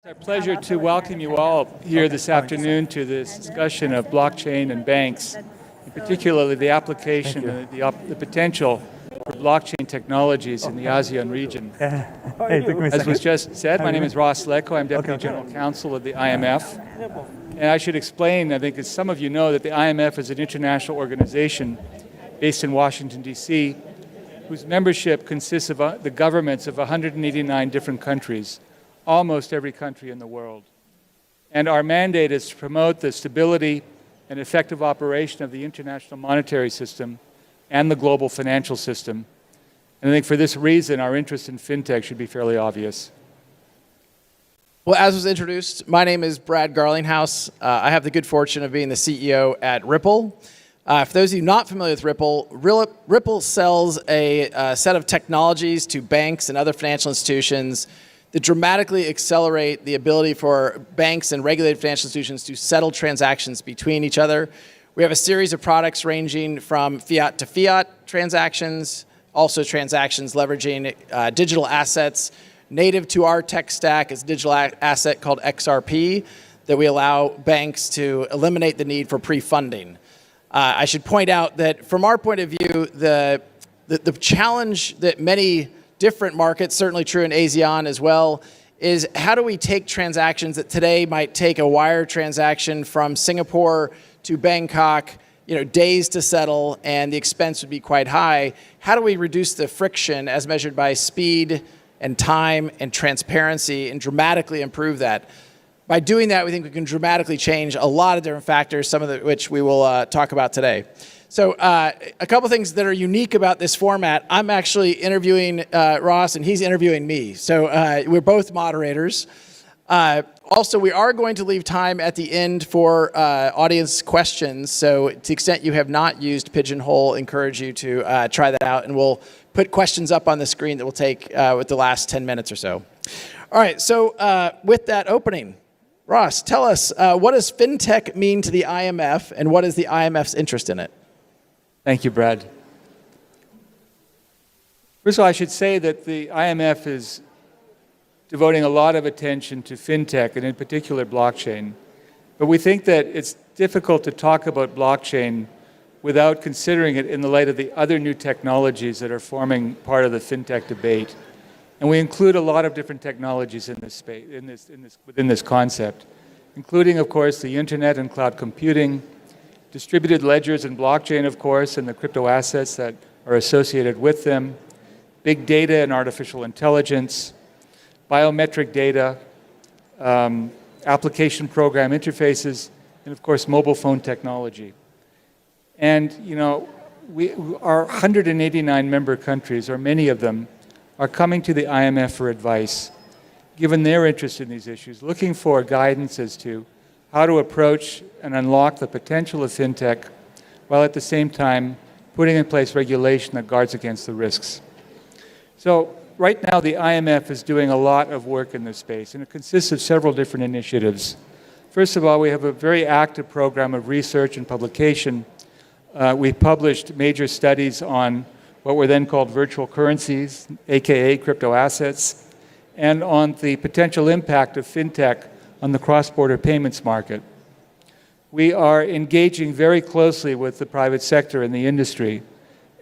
It's our pleasure to welcome you all here this afternoon to this discussion of blockchain and banks, and particularly the application and the potential for blockchain technologies in the ASEAN region. As was just said, my name is Ross Lecko. I'm Deputy General Counsel of the IMF. And I should explain, I think as some of you know, that the IMF is an international organization based in Washington, D.C., whose membership consists of the governments of 189 different countries, almost every country in the world. And our mandate is to promote the stability and effective operation of the international monetary system and the global financial system. And I think for this reason, our interest in fintech should be fairly obvious. Well, as was introduced, my name is Brad Garlinghouse. I have the good fortune of being the CEO at Ripple. For those of you not familiar with Ripple, Ripple sells a set of technologies to banks and other financial institutions that dramatically accelerate the ability for banks and regulated financial institutions to settle transactions between each other. We have a series of products ranging from fiat to fiat transactions, also transactions leveraging digital assets. Native to our tech stack is a digital asset called XRP that we allow banks to eliminate the need for pre-funding. I should point out that from our point of view, the challenge that many different markets, certainly true in ASEAN as well, is how do we take transactions that today might take a wire transaction from Singapore to Bangkok, days to settle, and the expense would be quite high. How do we reduce the friction as measured by speed and time and transparency and dramatically improve that? By doing that, we think we can dramatically change a lot of different factors, some of which we will talk about today. So a couple things that are unique about this format. I'm actually interviewing Ross, and he's interviewing me. So we're both moderators. Also, we are going to leave time at the end for audience questions. So to the extent you have not used Pigeonhole, encourage you to try that out. And we'll put questions up on the screen that we'll take with the last 10 minutes or so. All right, so with that opening, Ross, tell us, what does fintech mean to the IMF, and what is the IMF's interest in it? Thank you, Brad. First of all, I should say that the IMF is devoting a lot of attention to fintech, and in particular blockchain. But we think that it's difficult to talk about blockchain without considering it in the light of the other new technologies that are forming part of the fintech debate. And we include a lot of different technologies in this space, within this concept, including, of course, the internet and cloud computing, distributed ledgers and blockchain, of course, and the crypto assets that are associated with them, big data and artificial intelligence, biometric data, application program interfaces, and of course, mobile phone technology. And, our 189 member countries, or many of them, are coming to the IMF for advice, given their interest in these issues, looking for guidance as to how to approach and unlock the potential of fintech, while at the same time putting in place regulation that guards against the risks. So right now the IMF is doing a lot of work in this space, and it consists of several different initiatives. First of all, we have a very active program of research and publication. We published major studies on what were then called virtual currencies, aka crypto assets, and on the potential impact of fintech on the cross-border payments market. We are engaging very closely with the private sector and the industry,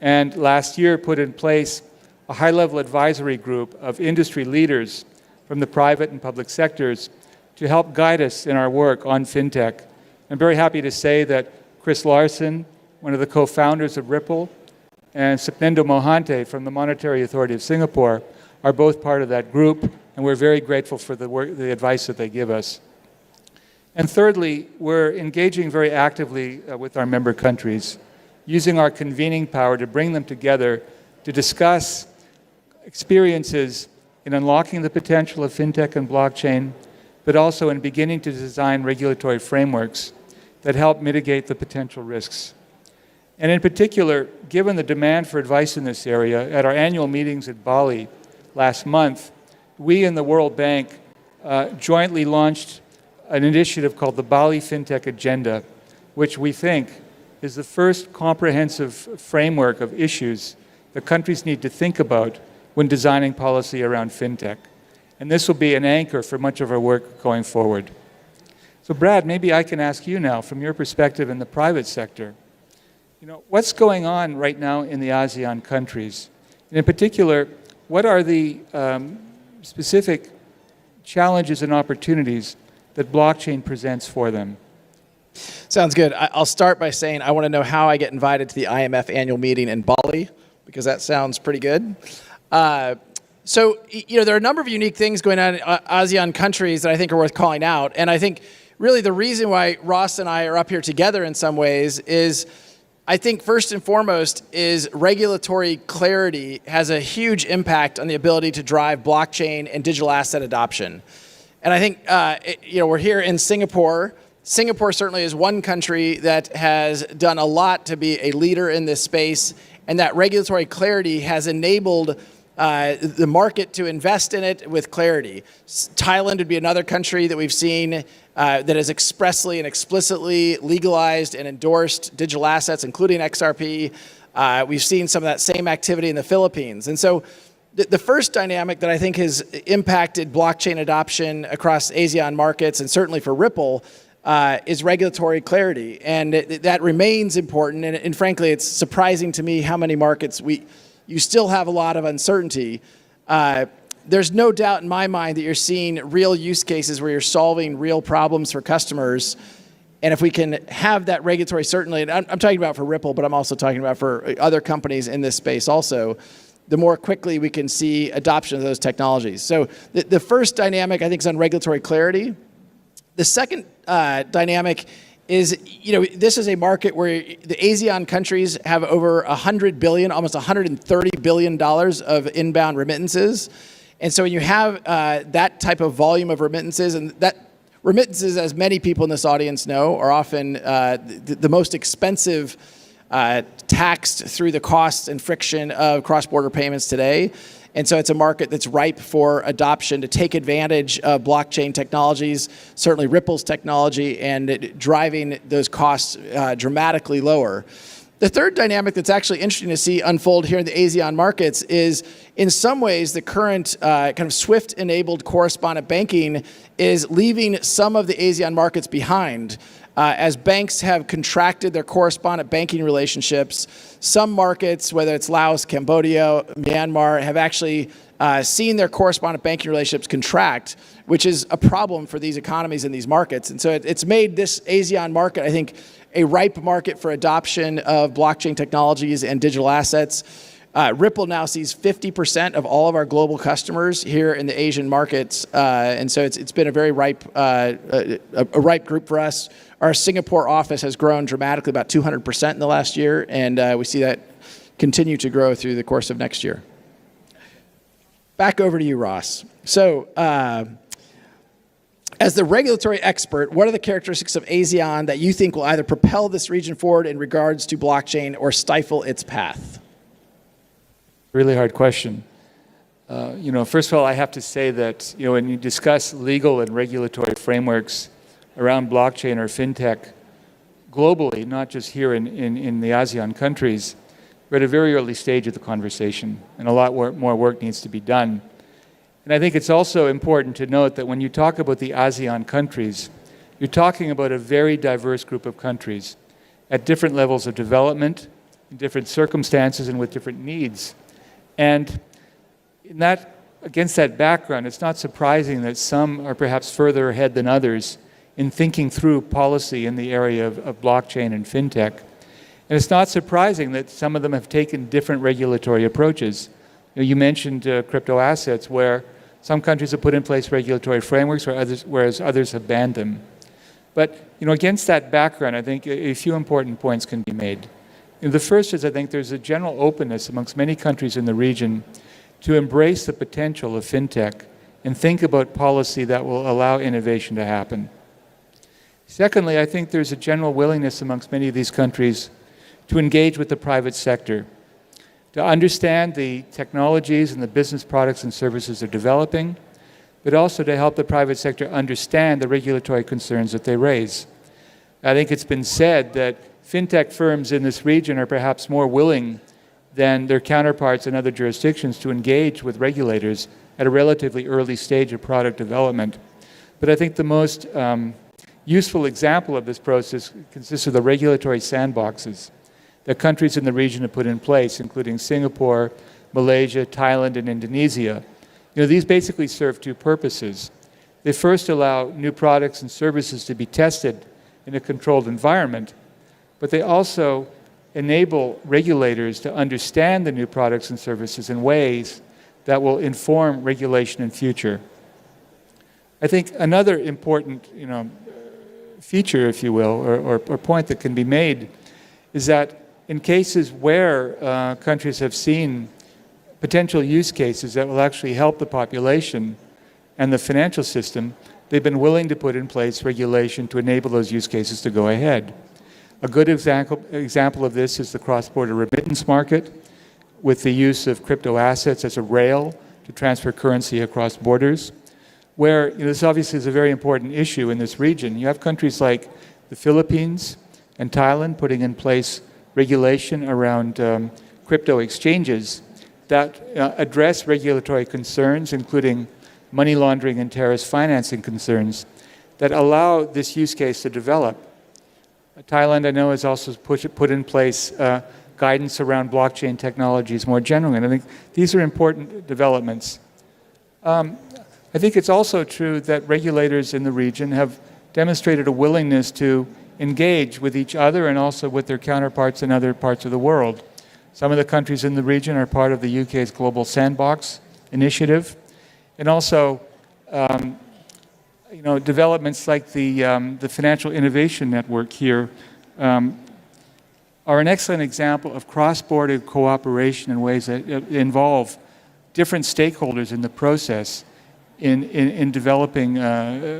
and last year put in place a high-level advisory group of industry leaders from the private and public sectors to help guide us in our work on fintech. I'm very happy to say that Chris Larsen, one of the co-founders of Ripple, and Supnendo Mohante from the Monetary Authority of Singapore are both part of that group, and we're very grateful for the advice that they give us. And thirdly, we're engaging very actively with our member countries, using our convening power to bring them together to discuss experiences in unlocking the potential of fintech and blockchain, but also in beginning to design regulatory frameworks that help mitigate the potential risks. And in particular, given the demand for advice in this area, at our annual meetings at Bali last month, we and the World Bank jointly launched an initiative called the Bali FinTech Agenda, which we think is the first comprehensive framework of issues that countries need to think about when designing policy around fintech. And this will be an anchor for much of our work going forward. So Brad, maybe I can ask you now, from your perspective in the private sector, what's going on right now in the ASEAN countries? And in particular, what are the specific challenges and opportunities that blockchain presents for them? Sounds good. I'll start by saying I want to know how I get invited to the IMF annual meeting in Bali, because that sounds pretty good. So, there are a number of unique things going on in ASEAN countries that I think are worth calling out. And I think really the reason why Ross and I are up here together in some ways is, I think first and foremost is regulatory clarity has a huge impact on the ability to drive blockchain and digital asset adoption. And I think, we're here in Singapore. Singapore certainly is one country that has done a lot to be a leader in this space, and that regulatory clarity has enabled the market to invest in it with clarity. Thailand would be another country that we've seen that has expressly and explicitly legalized and endorsed digital assets, including XRP. We've seen some of that same activity in the Philippines. And so the first dynamic that I think has impacted blockchain adoption across ASEAN markets, and certainly for Ripple, is regulatory clarity. And that remains important. And frankly, it's surprising to me how many markets you still have a lot of uncertainty. There's no doubt in my mind that you're seeing real use cases where you're solving real problems for customers. And if we can have that regulatory certainty, and I'm talking about for Ripple, but I'm also talking about for other companies in this space also, the more quickly we can see adoption of those technologies. So the first dynamic, I think, is on regulatory clarity. The second dynamic is, this is a market where the ASEAN countries have over 100 billion, almost 130 billion dollars of inbound remittances. And so when you have that type of volume of remittances, and that remittances, as many people in this audience know, are often the most expensive taxed through the costs and friction of cross-border payments today. And so it's a market that's ripe for adoption to take advantage of blockchain technologies, certainly Ripple's technology, and driving those costs dramatically lower. The third dynamic that's actually interesting to see unfold here in the ASEAN markets is, in some ways, the current kind of SWIFT-enabled correspondent banking is leaving some of the ASEAN markets behind. As banks have contracted their correspondent banking relationships, some markets, whether it's Laos, Cambodia, Myanmar, have actually seen their correspondent banking relationships contract, which is a problem for these economies in these markets. And so it's made this ASEAN market, I think, a ripe market for adoption of blockchain technologies and digital assets. Ripple now sees 50% of all of our global customers here in the Asian markets, and so it's been a very ripe ripe group for us. Our Singapore office has grown dramatically, about 200% in the last year, and we see that continue to grow through the course of next year. Back over to you, Ross. So, as the regulatory expert, what are the characteristics of ASEAN that you think will either propel this region forward in regards to blockchain or stifle its path? Really hard question. First of all, I have to say that when you discuss legal and regulatory frameworks around blockchain or fintech globally, not just here in the ASEAN countries, we're at a very early stage of the conversation, and a lot more work needs to be done. And I think it's also important to note that when you talk about the ASEAN countries, you're talking about a very diverse group of countries at different levels of development, in different circumstances, and with different needs. And against that background, it's not surprising that some are perhaps further ahead than others in thinking through policy in the area of blockchain and fintech. And it's not surprising that some of them have taken different regulatory approaches. You mentioned crypto assets, where some countries have put in place regulatory frameworks, whereas others have banned them. But against that background, I think a few important points can be made. The first is, I think there's a general openness amongst many countries in the region to embrace the potential of fintech and think about policy that will allow innovation to happen. Secondly, I think there's a general willingness amongst many of these countries to engage with the private sector, to understand the technologies and the business products and services they're developing, but also to help the private sector understand the regulatory concerns that they raise. I think it's been said that fintech firms in this region are perhaps more willing than their counterparts in other jurisdictions to engage with regulators at a relatively early stage of product development. But I think the most useful example of this process consists of the regulatory sandboxes that countries in the region have put in place, including Singapore, Malaysia, Thailand, and Indonesia. These basically serve two purposes. They first allow new products and services to be tested in a controlled environment, but they also enable regulators to understand the new products and services in ways that will inform regulation in future. I think another important feature, if you will, or point that can be made is that in cases where countries have seen potential use cases that will actually help the population and the financial system, they've been willing to put in place regulation to enable those use cases to go ahead. A good example of this is the cross-border remittance market, with the use of crypto assets as a rail to transfer currency across borders, where this obviously is a very important issue in this region. You have countries like the Philippines and Thailand putting in place regulation around crypto exchanges that address regulatory concerns, including money laundering and terrorist financing concerns, that allow this use case to develop. Thailand, I know, has also put in place guidance around blockchain technologies more generally, and I think these are important developments. I think it's also true that regulators in the region have demonstrated a willingness to engage with each other and also with their counterparts in other parts of the world. Some of the countries in the region are part of the UK's Global Sandbox initiative, and also developments like the Financial Innovation Network here are an excellent example of cross-border cooperation in ways that involve different stakeholders in the process in developing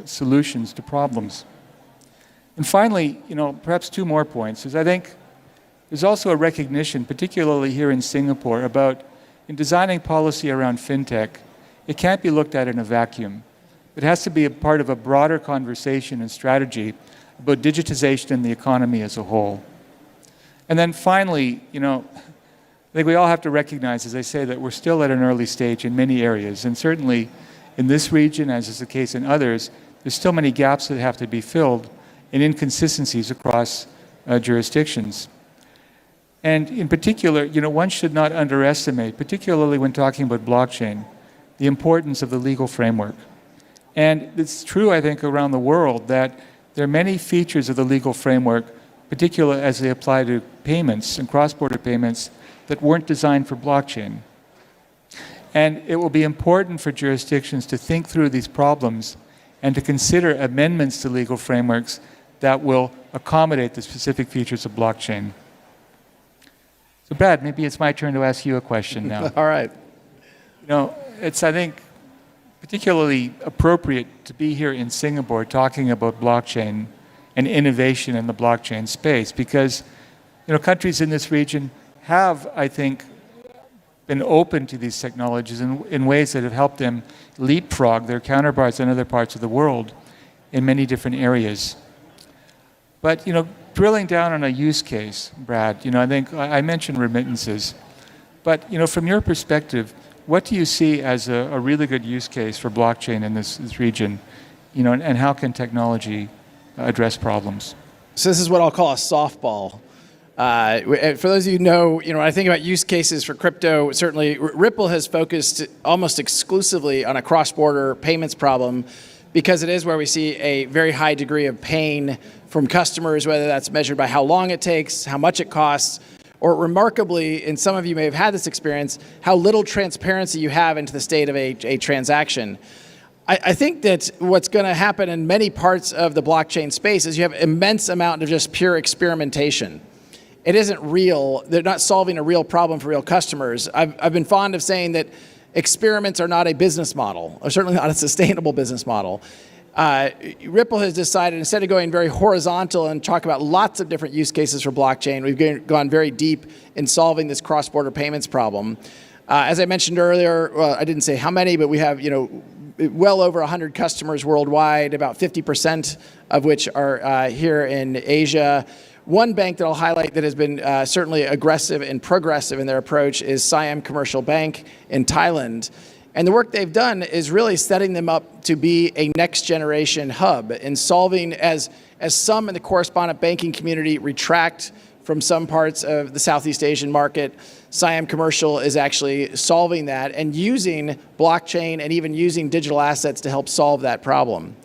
solutions to problems. And finally, perhaps two more points, is I think there's also a recognition, particularly here in Singapore, about in designing policy around fintech, it can't be looked at in a vacuum. It has to be a part of a broader conversation and strategy about digitization in the economy as a whole. And then finally, I think we all have to recognize, as I say, that we're still at an early stage in many areas, and certainly in this region, as is the case in others, there's still many gaps that have to be filled and inconsistencies across jurisdictions. And in particular, one should not underestimate, particularly when talking about blockchain, the importance of the legal framework. And it's true, I think, around the world that there are many features of the legal framework, particularly as they apply to payments and cross-border payments, that weren't designed for blockchain. And it will be important for jurisdictions to think through these problems and to consider amendments to legal frameworks that will accommodate the specific features of blockchain. So Brad, maybe it's my turn to ask you a question now. All right. It's, I think, particularly appropriate to be here in Singapore talking about blockchain and innovation in the blockchain space because, countries in this region have, I think, been open to these technologies in ways that have helped them leapfrog their counterparts in other parts of the world in many different areas. But, drilling down on a use case, Brad, I think I mentioned remittances. But, from your perspective, what do you see as a really good use case for blockchain in this region? And how can technology address problems? So this is what I'll call a softball. For those of you who know, when I think about use cases for crypto, certainly Ripple has focused almost exclusively on a cross-border payments problem because it is where we see a very high degree of pain from customers, whether that's measured by how long it takes, how much it costs, or remarkably, and some of you may have had this experience, how little transparency you have into the state of a transaction. I think that what's going to happen in many parts of the blockchain space is you have immense amount of just pure experimentation. It isn't real. They're not solving a real problem for real customers. I've been fond of saying that experiments are not a business model, or certainly not a sustainable business model. Ripple has decided, instead of going very horizontal and talk about lots of different use cases for blockchain, we've gone very deep in solving this cross-border payments problem. As I mentioned earlier, well, I didn't say how many, but we have, well over 100 customers worldwide, about 50% of which are here in Asia. One bank that I'll highlight that has been certainly aggressive and progressive in their approach is Siam Commercial Bank in Thailand. And the work they've done is really setting them up to be a next generation hub and solving, as some in the correspondent banking community retract from some parts of the Southeast Asian market, Siam Commercial is actually solving that and using blockchain and even using digital assets to help solve that problem.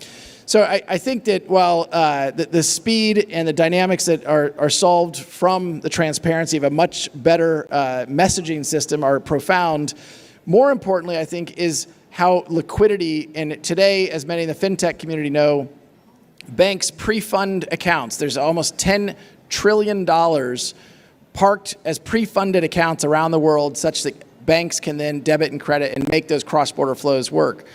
So I think that while the speed and the dynamics that are solved from the transparency of a much better messaging system are profound, more importantly, I think, is how liquidity, and today, as many in the fintech community know, banks pre-fund accounts. There's almost $10 trillion parked as pre-funded accounts around the world such that banks can then debit and credit and make those cross-border flows work.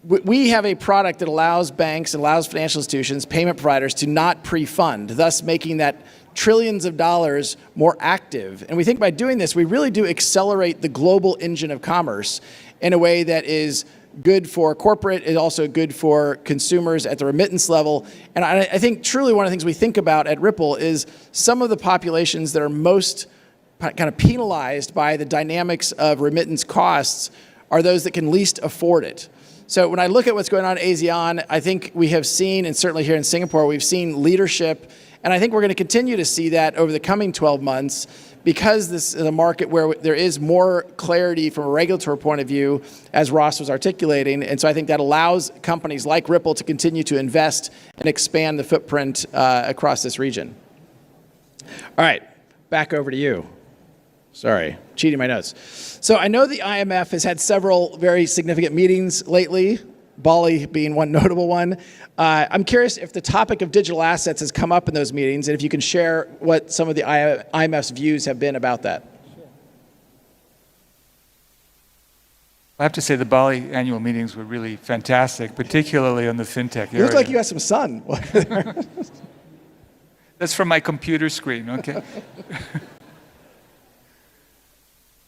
We have a product that allows banks and allows financial institutions, payment providers, to not pre-fund, thus making that trillions of dollars more active. And we think by doing this, we really do accelerate the global engine of commerce in a way that is good for corporate, is also good for consumers at the remittance level. And I think truly one of the things we think about at Ripple is some of the populations that are most kind of penalized by the dynamics of remittance costs are those that can least afford it. So when I look at what's going on in ASEAN, I think we have seen, and certainly here in Singapore, we've seen leadership, and I think we're going to continue to see that over the coming 12 months because this is a market where there is more clarity from a regulatory point of view, as Ross was articulating, and so I think that allows companies like Ripple to continue to invest and expand the footprint across this region. All right, back over to you. Sorry, cheating my notes. So I know the IMF has had several very significant meetings lately, Bali being one notable one. I'm curious if the topic of digital assets has come up in those meetings, and if you can share what some of the IMF's views have been about that. Sure. I have to say the Bali annual meetings were really fantastic, particularly on the fintech area. You look like you got some sun. That's from my computer screen, okay?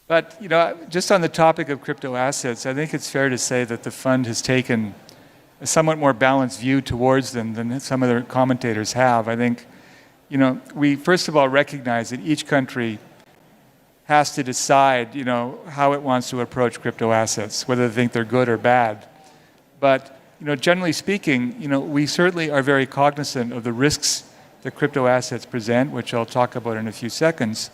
But, you know, just on the topic of crypto assets, I think it's fair to say that the fund has taken a somewhat more balanced view towards them than some other commentators have. I think, you know, we first of all recognize that each country has to decide, you know, how it wants to approach crypto assets, whether they think they're good or bad. But, you know, generally speaking, you know, we certainly are very cognizant of the risks that crypto assets present, which I'll talk about in a few seconds.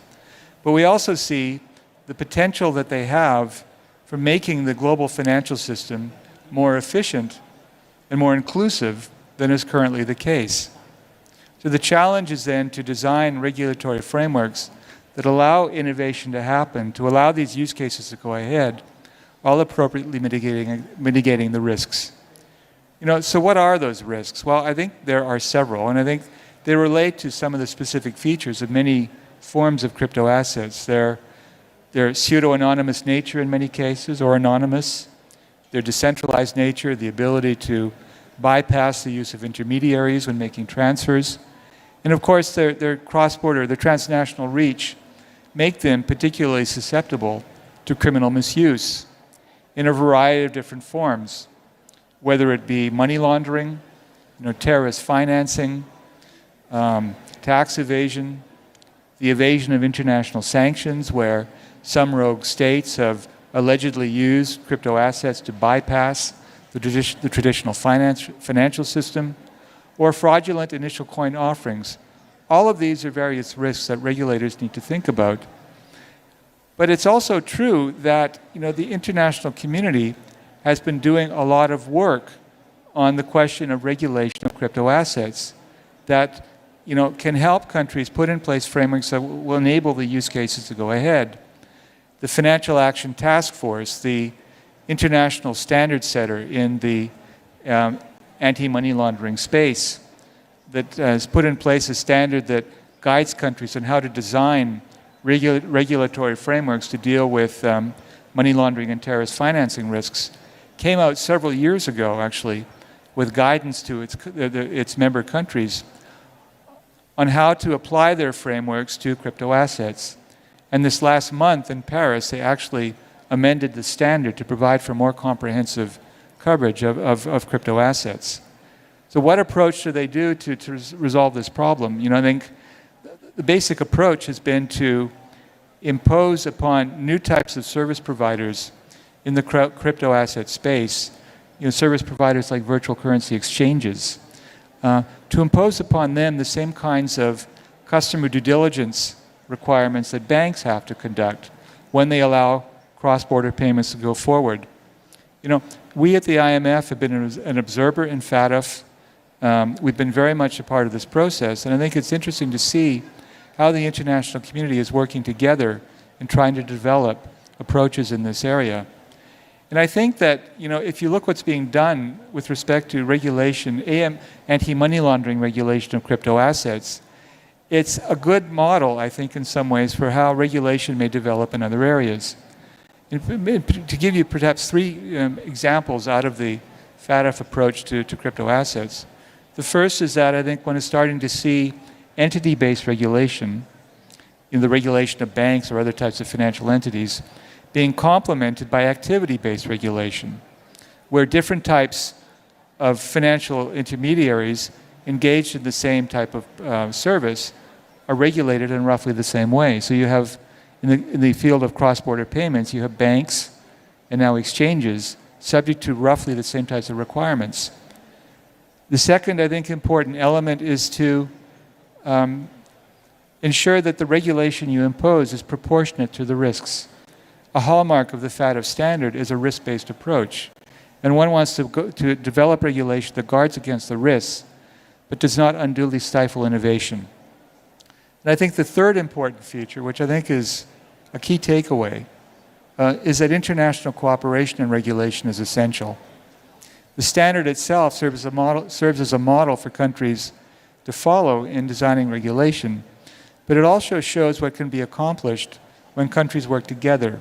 But we also see the potential that they have for making the global financial system more efficient and more inclusive than is currently the case. So the challenge is then to design regulatory frameworks that allow innovation to happen, to allow these use cases to go ahead, while appropriately mitigating the risks. You know, so what are those risks? Well, I think there are several, and I think they relate to some of the specific features of many forms of crypto assets. Their pseudo-anonymous nature in many cases, or anonymous, their decentralized nature, the ability to bypass the use of intermediaries when making transfers, and of course their cross-border, their transnational reach, make them particularly susceptible to criminal misuse in a variety of different forms, whether it be money laundering, you know, terrorist financing, tax evasion, the evasion of international sanctions, where some rogue states have allegedly used crypto assets to bypass the traditional financial system, or fraudulent initial coin offerings. All of these are various risks that regulators need to think about. But it's also true that, you know, the international community has been doing a lot of work on the question of regulation of crypto assets that, you know, can help countries put in place frameworks that will enable the use cases to go ahead. The Financial Action Task Force, the international standard setter in the anti-money laundering space, that has put in place a standard that guides countries on how to design regulatory frameworks to deal with money laundering and terrorist financing risks, came out several years ago, actually, with guidance to its member countries on how to apply their frameworks to crypto assets. And this last month in Paris, they actually amended the standard to provide for more comprehensive coverage of crypto assets. So what approach do they do to resolve this problem? You know, I think the basic approach has been to impose upon new types of service providers in the crypto asset space, service providers like virtual currency exchanges, to impose upon them the same kinds of customer due diligence requirements that banks have to conduct when they allow cross-border payments to go forward. We at the IMF have been an observer in FATF. We've been very much a part of this process, and I think it's interesting to see how the international community is working together in trying to develop approaches in this area. And I think that, if you look what's being done with respect to regulation, anti-money laundering regulation of crypto assets, it's a good model, I think, in some ways, for how regulation may develop in other areas. To give you perhaps three examples out of the FATF approach to crypto assets. The first is that I think one is starting to see entity-based regulation, the regulation of banks or other types of financial entities, being complemented by activity-based regulation, where different types of financial intermediaries engaged in the same type of service are regulated in roughly the same way. So you have, in the field of cross-border payments, you have banks and now exchanges subject to roughly the same types of requirements. The second, I think, important element is to ensure that the regulation you impose is proportionate to the risks. A hallmark of the FATF standard is a risk-based approach. And one wants to develop regulation that guards against the risks, but does not unduly stifle innovation. And I think the third important feature, which I think is a key takeaway, is that international cooperation and regulation is essential. The standard itself serves as a model for countries to follow in designing regulation, but it also shows what can be accomplished when countries work together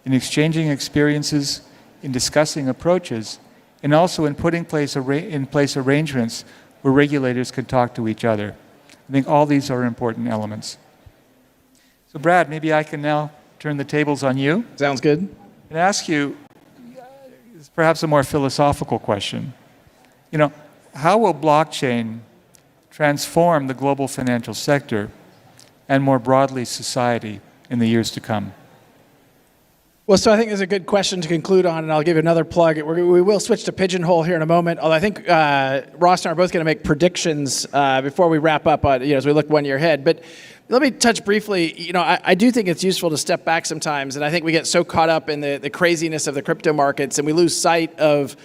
in exchanging experiences, in discussing approaches, and also in putting in place arrangements where regulators can talk to each other. I think all these are important elements. So Brad, maybe I can now turn the tables on you. Sounds good. And ask you perhaps a more philosophical question. How will blockchain transform the global financial sector and more broadly society in the years to come? Well, so I think this is a good question to conclude on, and I'll give you another plug. We will switch to Pigeonhole here in a moment, although I think Ross and I are both going to make predictions before we wrap up as we look 1 year ahead. But let me touch briefly. I do think it's useful to step back sometimes, and I think we get so caught up in the craziness of the crypto markets, and we lose sight of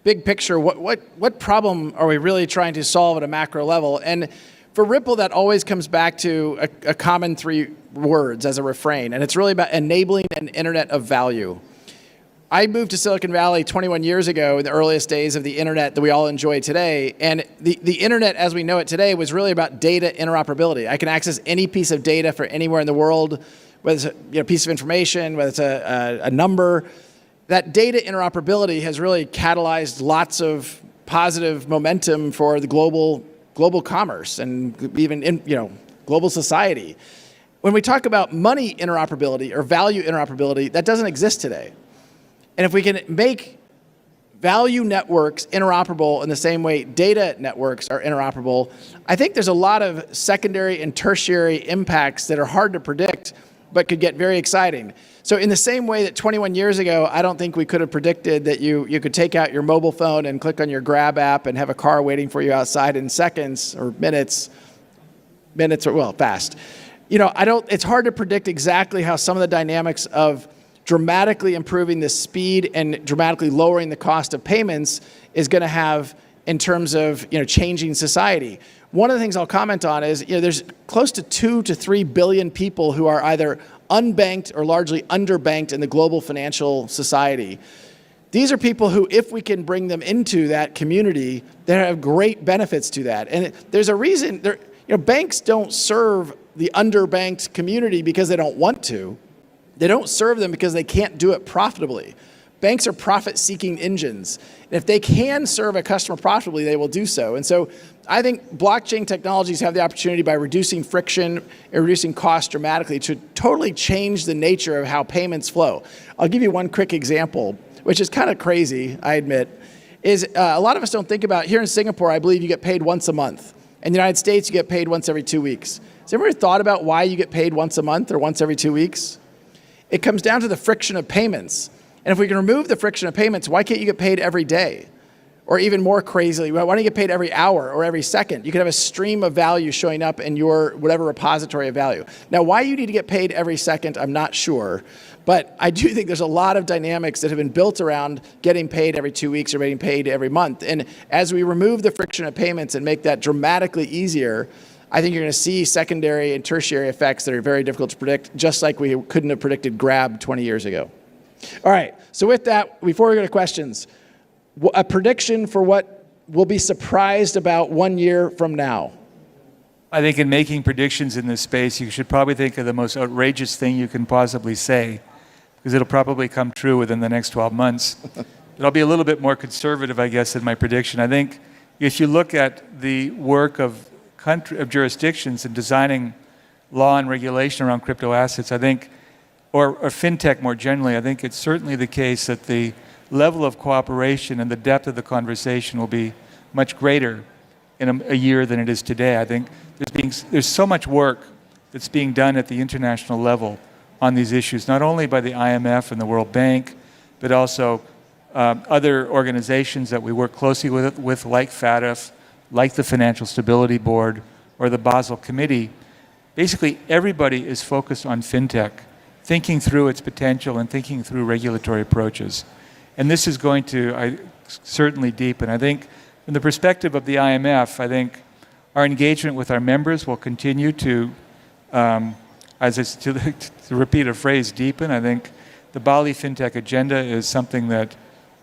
big picture. What problem are we really trying to solve at a macro level? And for Ripple, that always comes back to a common three words as a refrain, and it's really about enabling an internet of value. I moved to Silicon Valley 21 years ago in the earliest days of the internet that we all enjoy today, and the internet as we know it today was really about data interoperability. I can access any piece of data for anywhere in the world, whether it's a piece of information, whether it's a number. That data interoperability has really catalyzed lots of positive momentum for the global commerce and even global society. When we talk about money interoperability or value interoperability, that doesn't exist today. And if we can make value networks interoperable in the same way data networks are interoperable, I think there's a lot of secondary and tertiary impacts that are hard to predict, but could get very exciting. So in the same way that 21 years ago, I don't think we could have predicted that you could take out your mobile phone and click on your Grab app and have a car waiting for you outside in seconds or minutes or fast. It's hard to predict exactly how some of the dynamics of dramatically improving the speed and dramatically lowering the cost of payments is going to have in terms of changing society. One of the things I'll comment on is there's close to 2 to 3 billion people who are either unbanked or largely underbanked in the global financial society. These are people who, if we can bring them into that community, they have great benefits to that. And there's a reason. Banks don't serve the underbanked community because they don't want to. They don't serve them because they can't do it profitably. Banks are profit-seeking engines. And if they can serve a customer profitably, they will do so. And so I think blockchain technologies have the opportunity by reducing friction and reducing costs dramatically to totally change the nature of how payments flow. I'll give you one quick example, which is kind of crazy, I admit, is a lot of us don't think about, here in Singapore, I believe you get paid once a month. In the United States, you get paid once every 2 weeks. Has anyone ever thought about why you get paid once a month or once every 2 weeks? It comes down to the friction of payments. And if we can remove the friction of payments, why can't you get paid every day? Or even more crazily, why don't you get paid every hour or every second? You could have a stream of value showing up in your whatever repository of value. Now, why you need to get paid every second, I'm not sure. But I do think there's a lot of dynamics that have been built around getting paid every 2 weeks or getting paid every month. And as we remove the friction of payments and make that dramatically easier, I think you're going to see secondary and tertiary effects that are very difficult to predict, just like we couldn't have predicted Grab 20 years ago. All right, so with that, before we go to questions, a prediction for what we'll be surprised about 1 year from now. I think in making predictions in this space, you should probably think of the most outrageous thing you can possibly say, because it'll probably come true within the next 12 months. But I'll be a little bit more conservative, I guess, in my prediction. I think if you look at the work of jurisdictions in designing law and regulation around crypto assets, I think, or fintech more generally, I think it's certainly the case that the level of cooperation and the depth of the conversation will be much greater in a year than it is today. I think there's so much work that's being done at the international level on these issues, not only by the IMF and the World Bank, but also other organizations that we work closely with like FATF, like the Financial Stability Board, or the Basel Committee. Basically, everybody is focused on fintech, thinking through its potential and thinking through regulatory approaches. And this is going to certainly deepen. I think from the perspective of the IMF, I think our engagement with our members will continue to repeat a phrase, deepen. I think the Bali FinTech agenda is something that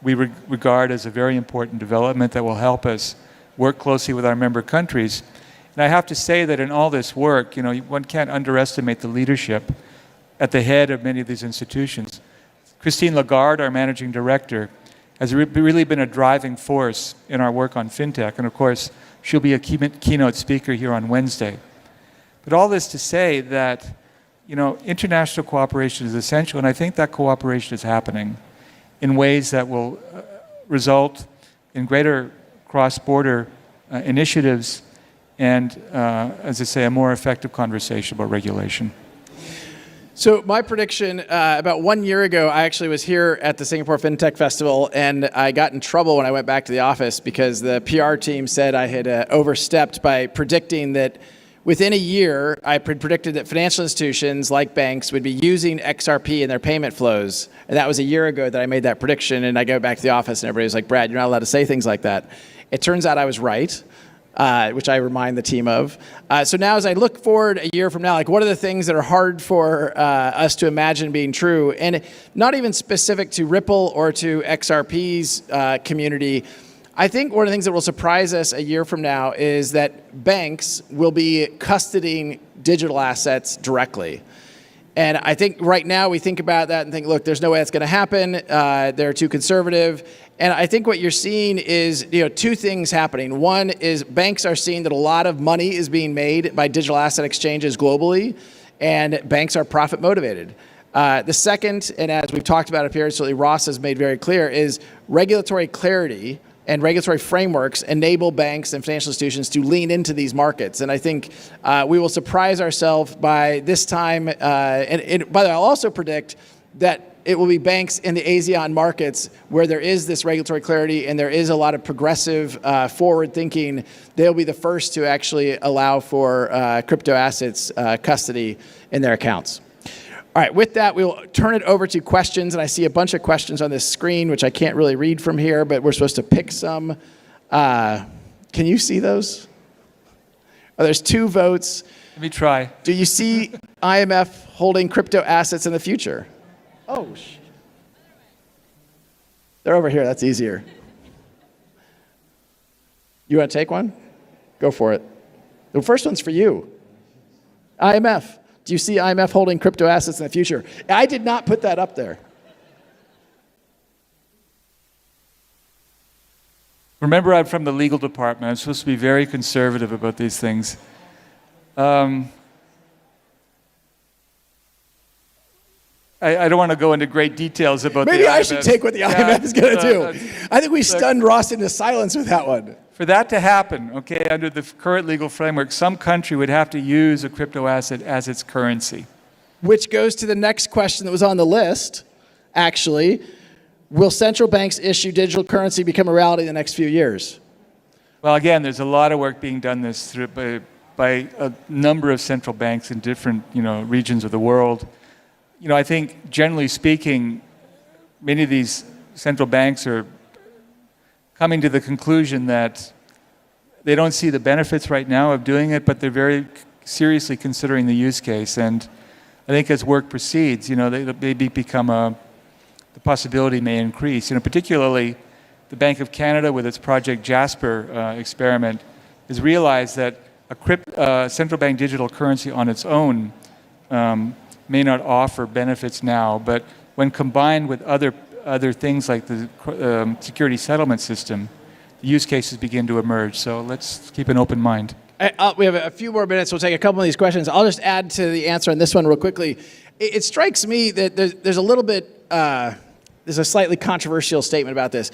we regard as a very important development that will help us work closely with our member countries. And I have to say that in all this work, one can't underestimate the leadership at the head of many of these institutions. Christine Lagarde, our managing director, has really been a driving force in our work on fintech. And of course, she'll be a keynote speaker here on Wednesday. But all this to say that, international cooperation is essential, and I think that cooperation is happening in ways that will result in greater cross-border initiatives and, as I say, a more effective conversation about regulation. So my prediction, about 1 year ago, I actually was here at the Singapore FinTech Festival, and I got in trouble when I went back to the office because the PR team said I had overstepped by predicting that within a year, I predicted that financial institutions like banks would be using XRP in their payment flows. And that was a year ago that I made that prediction, and I go back to the office and everybody was like, Brad, you're not allowed to say things like that. It turns out I was right. Which I remind the team of. So now as I look forward a year from now, what are the things that are hard for us to imagine being true? And not even specific to Ripple or to XRP's community. I think one of the things that will surprise us a year from now is that banks will be custodying digital assets directly. And I think right now we think about that and think, look, there's no way that's going to happen. They're too conservative. And I think what you're seeing is, two things happening. One is banks are seeing that a lot of money is being made by digital asset exchanges globally, and banks are profit motivated. The second, and as we've talked about up here, certainly Ross has made very clear, is regulatory clarity and regulatory frameworks enable banks and financial institutions to lean into these markets. And I think we will surprise ourselves by this time. And by the way, I'll also predict that it will be banks in the ASEAN markets where there is this regulatory clarity and there is a lot of progressive forward thinking. They'll be the first to actually allow for crypto assets custody in their accounts. All right, with that, we'll turn it over to questions. And I see a bunch of questions on this screen, which I can't really read from here, but we're supposed to pick some. Can you see those? Oh, there's 2 votes. Let me try. Do you see IMF holding crypto assets in the future? Oh, they're over here. That's easier. You want to take one? Go for it. The first one's for you. IMF. Do you see IMF holding crypto assets in the future? I did not put that up there. Remember, I'm from the legal department. I'm supposed to be very conservative about these things. I don't want to go into great details about Maybe the IMF. I should take what the IMF is going to do. I think we stunned Ross into silence with that one. For that to happen, okay, under the current legal framework, some country would have to use a crypto asset as its currency. Which goes to the next question that was on the list, actually. Will central banks issue digital currency become a reality in the next few years? Well, again, there's a lot of work being done this through by a number of central banks in different, regions of the world. I think generally speaking, many of these central banks are coming to the conclusion that they don't see the benefits right now of doing it, but they're very seriously considering the use case. And I think as work proceeds, they maybe the possibility may increase. Particularly the Bank of Canada with its Project Jasper experiment has realized that a central bank digital currency on its own may not offer benefits now, but when combined with other things like the security settlement system, the use cases begin to emerge. So let's keep an open mind. We have a few more minutes. We'll take a couple of these questions. I'll just add to the answer on this one real quickly. It strikes me that there's a little bit, there's a slightly controversial statement about this.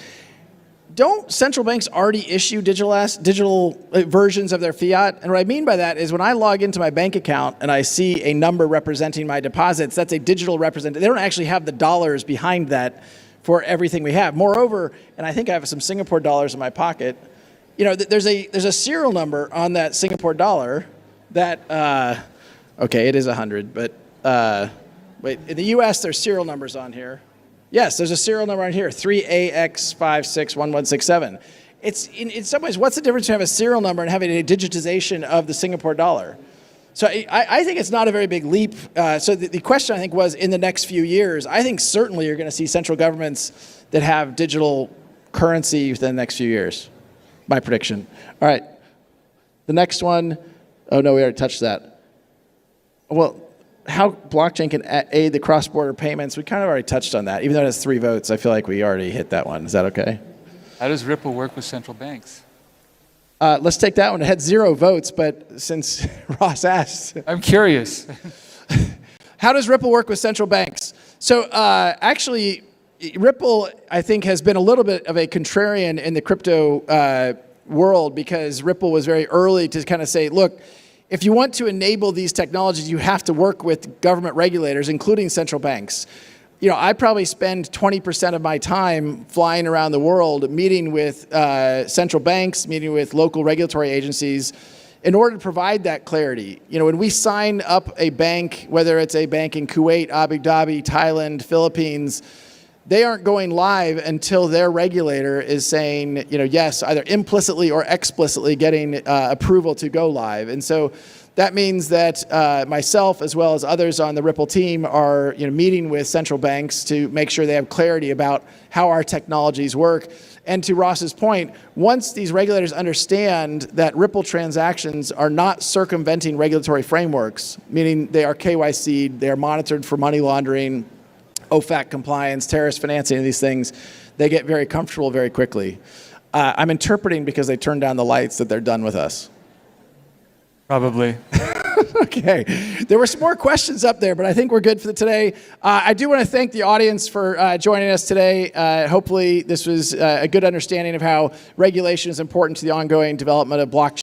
Don't central banks already issue digital versions of their fiat? And what I mean by that is when I log into my bank account and I see a number representing my deposits, that's a digital representation. They don't actually have the dollars behind that for everything we have. Moreover, and I think I have some Singapore dollars in my pocket, there's a serial number on that Singapore dollar that, okay, it is 100, but wait, in the US, there's serial numbers on here. Yes, there's a serial number on here, 3AX561167. It's in some ways, what's the difference between having a serial number and having a digitization of the Singapore dollar? So I think it's not a very big leap. So the question I think was in the next few years, I think certainly you're going to see central governments that have digital currency within the next few years. My prediction. All right, the next one, oh no, we already touched that. Well, how blockchain can aid the cross-border payments, we kind of already touched on that. Even though it has 3 votes, I feel like we already hit that one. Is that okay? How does Ripple work with central banks? Let's take that one. It had 0 votes, but since Ross asked. I'm curious. How does Ripple work with central banks? So actually, Ripple, I think, has been a little bit of a contrarian in the crypto world because Ripple was very early to kind of say, look, if you want to enable these technologies, you have to work with government regulators, including central banks. I probably spend 20% of my time flying around the world, meeting with central banks, meeting with local regulatory agencies, in order to provide that clarity. When we sign up a bank, whether it's a bank in Kuwait, Abu Dhabi, Thailand, Philippines, they aren't going live until their regulator is saying, yes, either implicitly or explicitly getting approval to go live. And so that means that myself, as well as others on the Ripple team, are meeting with central banks to make sure they have clarity about how our technologies work. And to Ross's point, once these regulators understand that Ripple transactions are not circumventing regulatory frameworks, meaning they are KYC'd, they are monitored for money laundering, OFAC compliance, terrorist financing, and these things, they get very comfortable very quickly. I'm interpreting because they turned down the lights that they're done with us. Probably. Okay. There were some more questions up there, but I think we're good for today. I do want to thank the audience for joining us today. Hopefully this was a good understanding of how regulation is important to the ongoing development of blockchain.